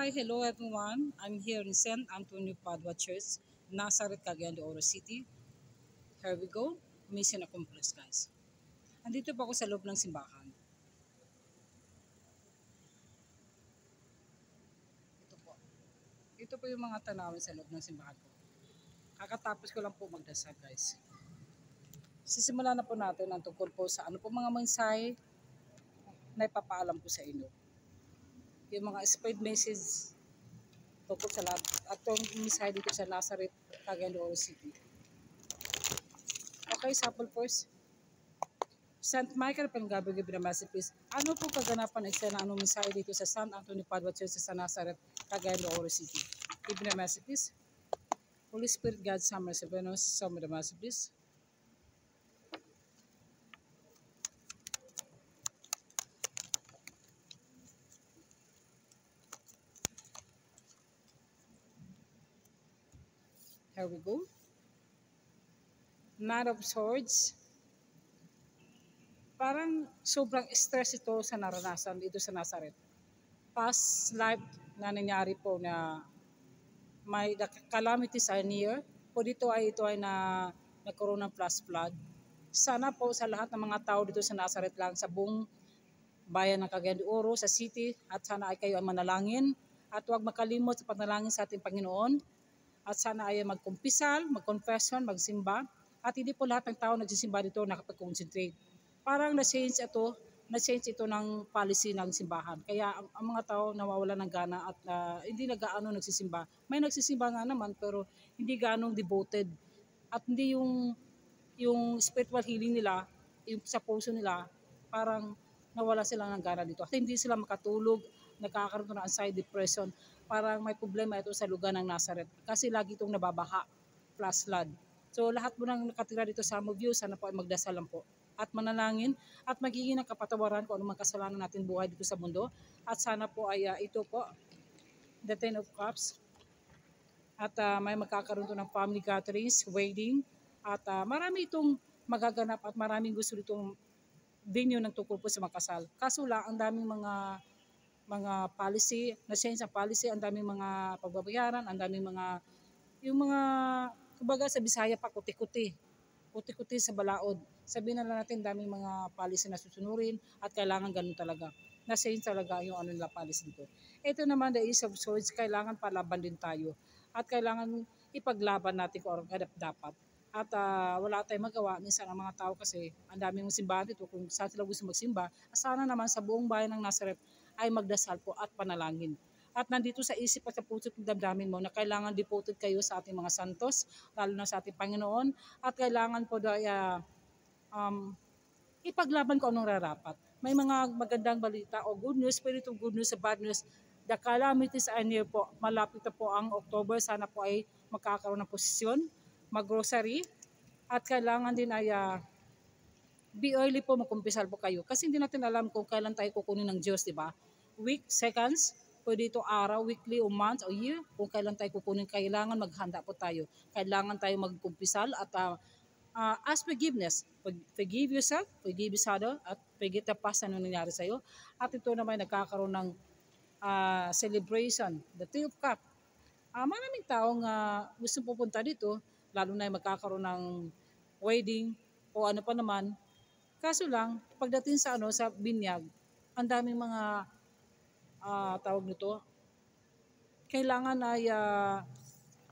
Hi, hello everyone. I'm here in St. Antonio Padua Church, Nazareth, Cagayan de Oro City. Here we go. Mission accomplished, guys. Andito po ako sa loob ng simbahan. Ito po. Ito po yung mga tanawin sa loob ng simbahan ko. Kakatapos ko lang po magdasal, guys. Sisimula na po natin ang tungkol po sa ano po mga mensahe na ipapaalam ko sa inyo. Yung mga spread message tungkol sa lahat. At itong mensahe dito sa Nazareth, Cagayan de Oro City. Okay, sample first. St. Michael Panggabi Masterpiece. Ano po kaganapan ng eksena anong mensahe dito sa San Antonio Padua Church sa Nazareth, Cagayan de Oro City? Ibn Masterpiece. Holy Spirit, God, Summer Sevenos, Summer the Masterpiece. Here we go. Knight of Swords. Parang sobrang stress ito sa naranasan dito sa Nazareth. Past life na nangyari po na may calamities are near. Po dito ay ito ay nagkaroon ng flash flood. Sana po sa lahat ng mga tao dito sa Nazareth lang, sa buong bayan ng Cagayan de Oro, sa city, at sana ay kayo ay manalangin at huwag makalimot sa panalangin sa ating Panginoon. At sana ay magkumpisal, magconfession, magsimba. At hindi po lahat ng tao nagsisimba dito nakapag-concentrate. Parang na-change ito ng policy ng simbahan. Kaya ang mga tao nawawala ng gana at hindi na gaano nagsisimba. May nagsisimba nga naman pero hindi gaano devoted. At hindi yung spiritual healing nila, yung sa puso nila, parang nawala sila ng gana dito. At hindi sila makatulog, nagkakaroon ng anxiety, depression. Parang may problema ito sa lugar ng Nazareth. Kasi lagi itong nababaha, flash flood. So lahat mo nang nakatira dito sa View, sana po ay magdasal lang po at manalangin at magiging ng kapatawaran kung anumang kasalanan natin buhay dito sa mundo. At sana po ay ito po, the Ten of Cups. At may magkakaroon to ng family gatherings, wedding. At marami itong magaganap at maraming gusto ditong venue ng tungkol po sa makasal. Kaso lang, ang daming mga policy, na-change ang policy, ang daming mga pagbabayaran, ang daming yung mga, kumbaga sa Bisaya pa, kuti-kuti sa balaod. Sabihin na lang natin, daming mga policy na susunurin at kailangan ganun talaga. Na-change talaga yung ano nila policy dito. Ito naman, the Ace of Swords, kailangan palaban din tayo. At kailangan ipaglaban natin kung ano dapat. At wala tayong magawa. Minsan ang mga tao kasi, ang daming simbahan dito, kung saan sila gusto magsimba, sana naman sa buong bayan ng Nazareth ay magdasal po at panalangin. At nandito sa isip at sa puso't damdamin mo na kailangan devoted kayo sa ating mga santos, lalo na sa ating Panginoon, at kailangan po ipaglaban ko anong rarapat. May mga magandang balita o good news, spirit of good news sa bad news. The calamities are near po. Malapit na po ang October. Sana po ay magkakaroon ng posisyon, mag-grocery, at kailangan din ay be early po, magkumpisal po kayo. Kasi hindi natin alam kung kailan tayo kukunin ng Diyos, di ba? Week, seconds, pwede ito araw, weekly, o month, o year. Kung kailan tayo kukunin, kailangan maghanda po tayo. Kailangan tayo magkumpisal at ask forgiveness. Forgive yourself, forgive each other, at forget the past na nangyari sa'yo. At ito naman nagkakaroon ng celebration, the Tree of Cup. Maraming taong gusto pupunta dito, lalo na magkakaroon ng wedding o ano pa naman. Kaso lang, pagdating sa sa binyag, ang daming mga tawag nito, kailangan ay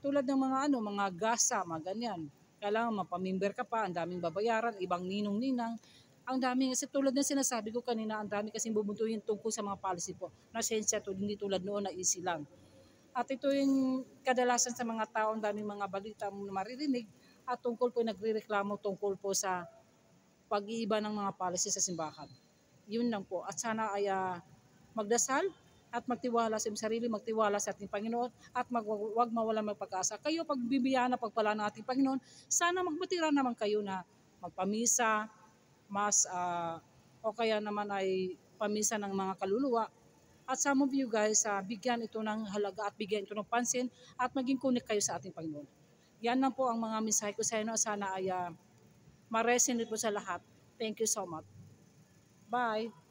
tulad ng mga gasa, mga ganyan. Kailangan mapamimber ka pa, ang daming babayaran, ibang ninong-ninang. Ang daming, kasi tulad ng sinasabi ko kanina, ang dami kasing bubuntuin tungkol sa mga policy po. Na sensya to, hindi tulad noon na easy lang. At ito yung kadalasan sa mga tao, ang daming mga balita mo na maririnig at tungkol po nagrereklamo tungkol po sa pag-iiba ng mga policy sa simbahan. Yun lang po. At sana ay magdasal at magtiwala sa sarili, magtiwala sa ating Panginoon at wag mawala ng pag-asa. Kayo pagbibiyaan na pagpala ng ating Panginoon, sana magmatira naman kayo na magpamisa, mas o kaya naman ay pamisa ng mga kaluluwa. At some of you guys, bigyan ito ng halaga at bigyan ito ng pansin at maging connect kayo sa ating Panginoon. Yan lang po ang mga mensahe ko sa inyo. Sana ay ma-resonate po sa lahat. Thank you so much. Bye!